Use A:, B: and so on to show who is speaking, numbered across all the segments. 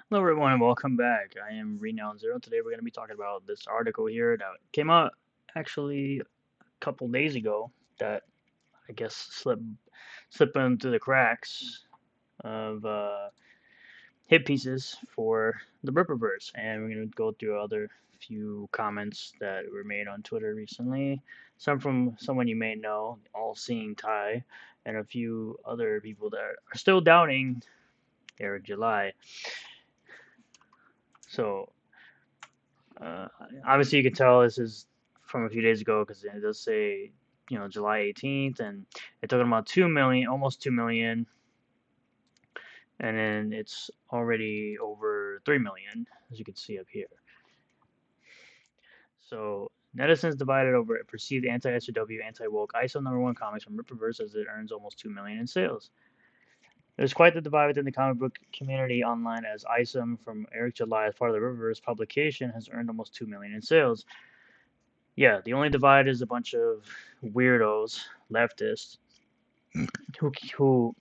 A: Hello everyone and welcome back. I am Renown Zero. Today we're going to be talking about this article here that came out actually a couple days ago that I guess slipped into the cracks of hit pieces for the Rippaverse, and we're going to go through other few comments that were made on Twitter recently. Some from someone you may know, All-Seeing Ty, and a few other people that are still doubting Eric July. So Uh, obviously, you can tell this is from a few days ago because it does say, July 18th, and they're talking about 2 million, almost 2 million, and then it's already over 3 million, as you can see up here. So, netizens divided over perceived anti-SJW, anti-woke ISO #1 comics from Rippaverse as it earns almost 2 million in sales. There's quite the divide within the comic book community online as ISOM from Eric July as part of the Rippaverse publication has earned almost 2 million in sales. Yeah, the only divide is a bunch of weirdos, leftists, who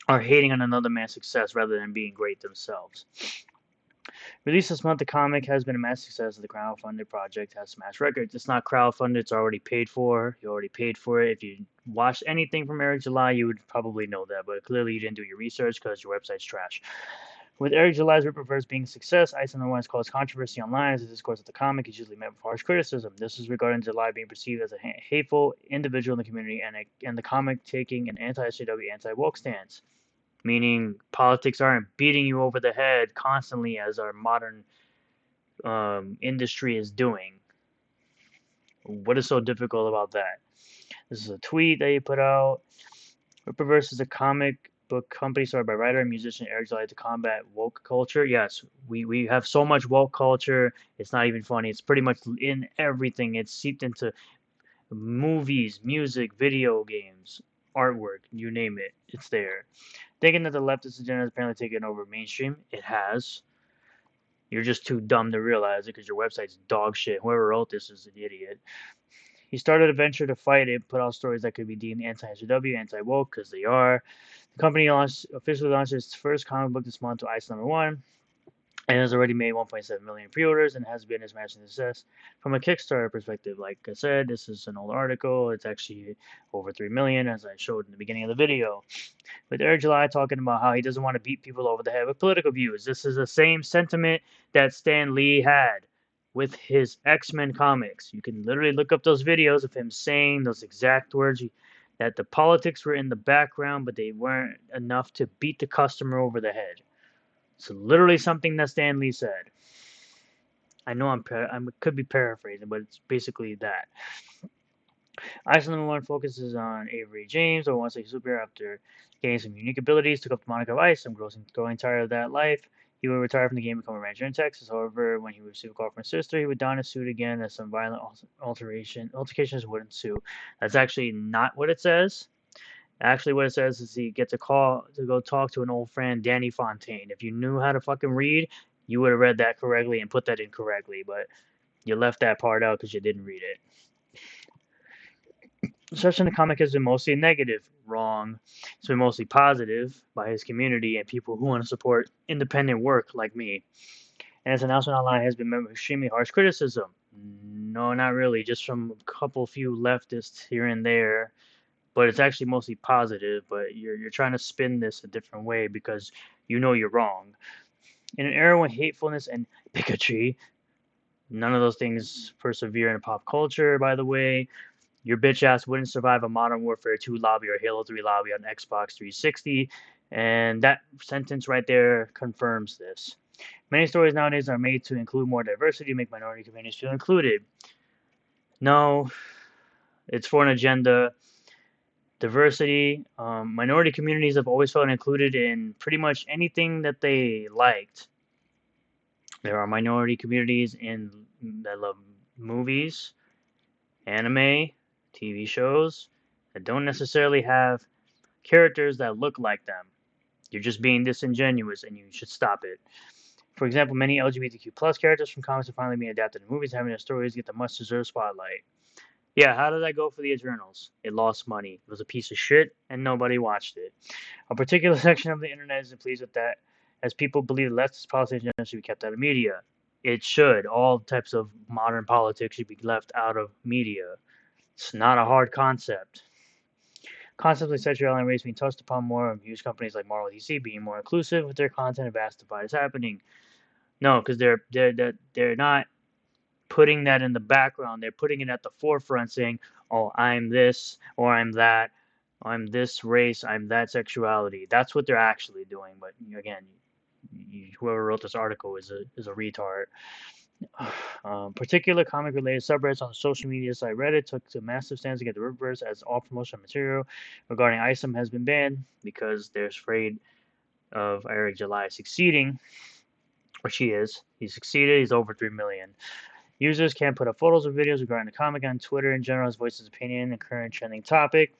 A: are hating on another man's success rather than being great themselves. Released this month, the comic has been a massive success. The crowdfunded project has smashed records. It's not crowdfunded; it's already paid for. You already paid for it. If you watched anything from Eric July, you would probably know that. But clearly, you didn't do your research because your website's trash. With Eric July's Rippaverse being a success, ISOM otherwise caused controversy online as the discourse of the comic is usually met with harsh criticism. This is regarding July being perceived as a hateful individual in the community and the comic taking an anti-SJW, anti-woke stance, meaning politics aren't beating you over the head constantly as our modern industry is doing. What is so difficult about that? This is a tweet that he put out. Rippaverse is a comic book company started by writer and musician Eric July to combat woke culture. Yes, we have so much woke culture. It's not even funny. It's pretty much in everything. It's seeped into movies, music, video games, artwork, you name it. It's there. Thinking that the leftist agenda has apparently taken over mainstream, it has. You're just too dumb to realize it because your website's dog shit. Whoever wrote this is an idiot. He started a venture to fight it, put out stories that could be deemed anti-SJW, anti-woke, because they are. The company officially launched its first comic book this month to ISO #1, and has already made 1.7 million pre-orders and has been a smashing success. From a Kickstarter perspective, like I said, this is an old article. It's actually over 3 million, as I showed in the beginning of the video. With Eric July talking about how he doesn't want to beat people over the head with political views. This is the same sentiment that Stan Lee had with his X-Men comics. You can literally look up those videos of him saying those exact words, that the politics were in the background, but they weren't enough to beat the customer over the head. It's literally something that Stan Lee said. I know I could be paraphrasing, but it's basically that. Iceland One focuses on Avery James, or wants a superhero after gaining some unique abilities, took up the moniker of Ice. I'm growing tired of that life. He would retire from the game and become a rancher in Texas. However, when he would receive a call from his sister, he would don his suit again as some violent altercations would ensue. That's actually not what it says. Actually, what it says is he gets a call to go talk to an old friend, Danny Fontaine. If you knew how to fucking read, you would have read that correctly and put that in correctly, but you left that part out because you didn't read it. Reception of the comic has been mostly negative. Wrong. It's been mostly positive by his community and people who want to support independent work like me. And his announcement online has been met with extremely harsh criticism. No, not really. Just from a couple few leftists here and there. But it's actually mostly positive. But you're trying to spin this a different way because you know you're wrong. In an era when hatefulness and bigotry, none of those things persevere in pop culture, by the way. Your bitch ass wouldn't survive a Modern Warfare 2 lobby or Halo 3 lobby on Xbox 360, and that sentence right there confirms this. Many stories nowadays are made to include more diversity, make minority communities feel included. No, it's for an agenda. Diversity, minority communities have always felt included in pretty much anything that they liked. There are minority communities that love movies, anime, TV shows that don't necessarily have characters that look like them. You're just being disingenuous and you should stop it. For example, many LGBTQ plus characters from comics are finally being adapted to movies, having their stories get the much deserved spotlight. Yeah, how did that go for the Eternals? It lost money. It was a piece of shit and nobody watched it. A particular section of the internet isn't pleased with that as people believe leftist politics should be kept out of media. It should. All types of modern politics should be left out of media. It's not a hard concept. Concepts like sexuality and race being touched upon more, and huge companies like Marvel DC being more inclusive with their content, a vast divide is happening. No, because they're not putting that in the background. They're putting it at the forefront, saying, "Oh, I'm this, or I'm that, I'm this race, I'm that sexuality." That's what they're actually doing. But again, whoever wrote this article is a retard. Particular comic-related subreddits on the social media site Reddit took a massive stance against the Rippaverse as all promotional material regarding ISOM has been banned because they're afraid of Eric July succeeding, or she is. He succeeded. He's over 3 million. Users can't put up photos or videos regarding the comic on Twitter in general as voices opinion and current trending topic.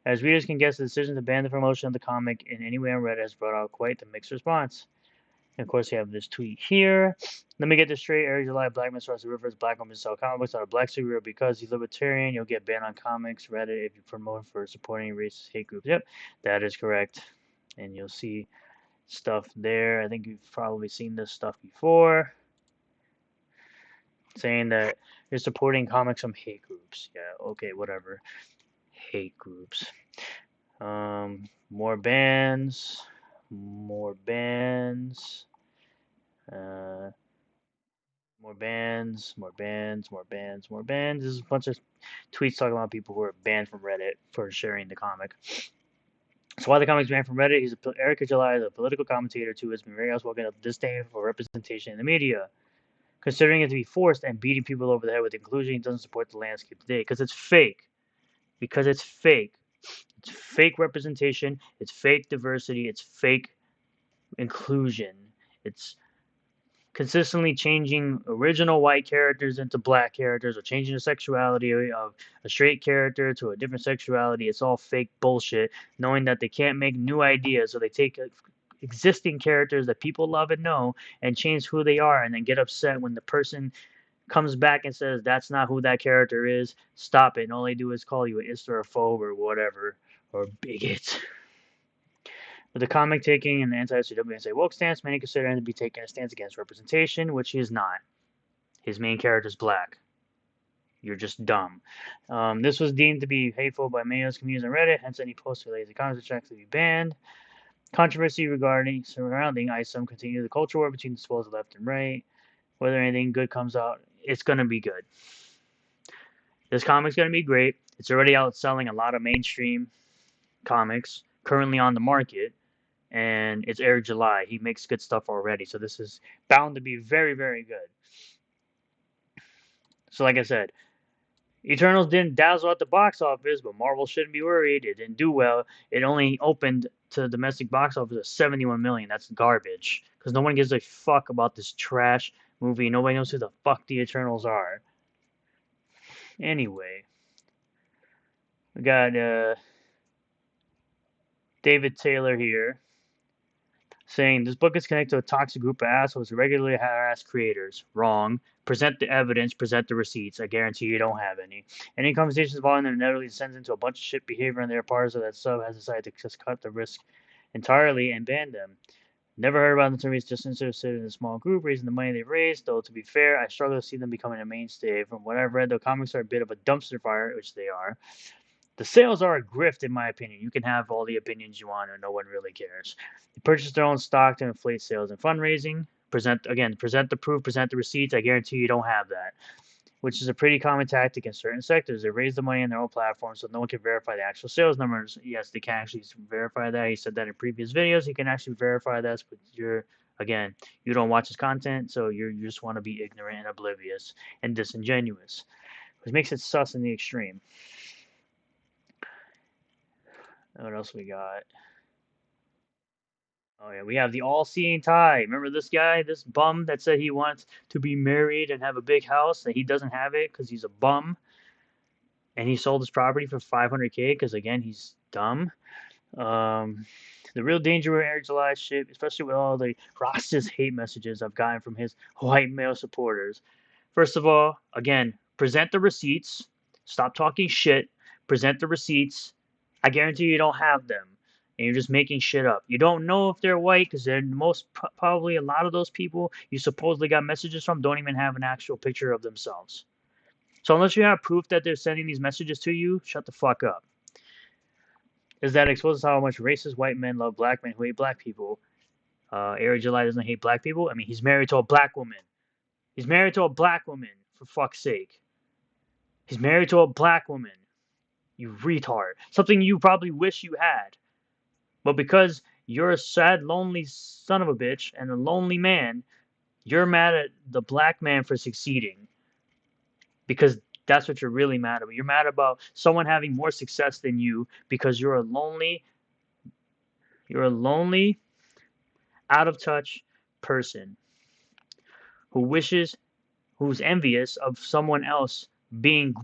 A: As readers can guess, the decision to ban the promotion of the comic in any way on Reddit has brought out quite the mixed response. And of course, you have this tweet here. Let me get this straight. Eric July, black man starts the Rivers, black woman sell comic books out of black superhero because he's libertarian. You'll get banned on comics, Reddit, if you promote for supporting racist hate groups. Yep, that is correct. And you'll see stuff there. I think you've probably seen this stuff before. Saying that you're supporting comics from hate groups. Yeah, okay, whatever. Hate groups. More bans. More bans. More bans, more bans, more bans, more bans. There's a bunch of tweets talking about people who are banned from Reddit for sharing the comic. So why the comic's banned from Reddit? Eric July is a political commentator who has been very outspoken of disdain for representation in the media. Considering it to be forced and beating people over the head with inclusion, he doesn't support the landscape today because it's fake. Because it's fake. It's fake representation. It's fake diversity. It's fake inclusion. It's consistently changing original white characters into black characters, or changing the sexuality of a straight character to a different sexuality. It's all fake bullshit, knowing that they can't make new ideas, so they take existing characters that people love and know and change who they are, and then get upset when the person comes back and says that's not who that character is. Stop it. And all they do is call you an Islamophobe or whatever, or bigot. With the comic taking an anti-SJW anti-woke stance, many consider him to be taking a stance against representation, which he is not. His main character is black. You're just dumb. This was deemed to be hateful by many of those communities on Reddit, hence any post related to comics which actually be banned. Controversy surrounding ISOM continue the culture war between the schools of left and right. Whether anything good comes out, it's going to be good. This comic's going to be great. It's already outselling a lot of mainstream comics currently on the market. And it's Eric July. He makes good stuff already, so this is bound to be very, very good. So like I said, Eternals didn't dazzle at the box office, but Marvel shouldn't be worried. It didn't do well. It only opened to the domestic box office of 71 million. That's garbage, because no one gives a fuck about this trash movie. Nobody knows who the fuck the Eternals are. Anyway, we got David Taylor here, saying this book is connected to a toxic group of assholes who regularly harass creators. Wrong. Present the evidence, present the receipts. I guarantee you don't have any. Any conversations involving them inevitably descends into a bunch of shit behavior on their part, so that sub has decided to just cut the risk entirely and ban them. Never heard about them until he's just interested in a small group, raising the money they've raised, though to be fair, I struggle to see them becoming a mainstay. From what I've read, the comics are a bit of a dumpster fire, which they are. The sales are a grift, in my opinion. You can have all the opinions you want, and no one really cares. They purchase their own stock to inflate sales and fundraising. Present the proof, present the receipts. I guarantee you don't have that, which is a pretty common tactic in certain sectors. They raise the money on their own platform, so no one can verify the actual sales numbers. Yes, they can actually verify that. He said that in previous videos. He can actually verify that, but you don't watch his content, so you just want to be ignorant and oblivious and disingenuous, which makes it sus in the extreme. What else we got? Oh yeah, we have the all-seeing Ty. Remember this guy, this bum that said he wants to be married and have a big house, and he doesn't have it because he's a bum, and he sold his property for $500K because again he's dumb. The real danger with Eric July shit, especially with all the racist hate messages I've gotten from his white male supporters. First of all, again, present the receipts. Stop talking shit. Present the receipts. I guarantee you don't have them. and you're just making shit up. You don't know if they're white because they're probably a lot of those people you supposedly got messages from don't even have an actual picture of themselves. So unless you have proof that they're sending these messages to you, shut the fuck up. Is that exposes how much racist white men love black men who hate black people. Eric July doesn't hate black people. I mean, he's married to a black woman. He's married to a black woman, for fuck's sake. He's married to a black woman. You retard. Something you probably wish you had. But because you're a sad, lonely son of a bitch and a lonely man, you're mad at the black man for succeeding. Because that's what you're really mad about. You're mad about someone having more success than you because you're a lonely, out of touch person who's envious of someone else being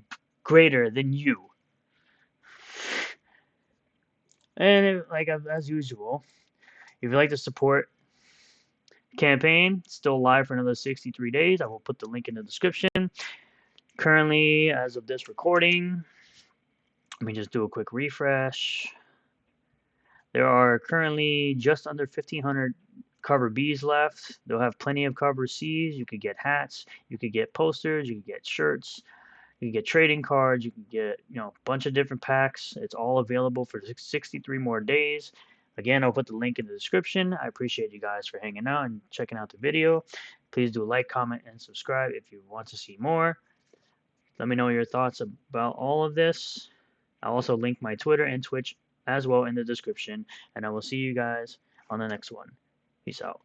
A: greater than you. And like as usual, if you'd like to support the campaign, it's still live for another 63 days. I will put the link in the description. Currently, as of this recording, let me just do a quick refresh. There are currently just under 1,500 cover Bs left. They'll have plenty of cover Cs. You could get hats, you could get posters, you could get shirts, you can get trading cards, you can get, a bunch of different packs. It's all available for 63 more days. Again, I'll put the link in the description. I appreciate you guys for hanging out and checking out the video. Please do like, comment, and subscribe if you want to see more. Let me know your thoughts about all of this. I'll also link my Twitter and Twitch as well in the description, and I will see you guys on the next one. Peace out.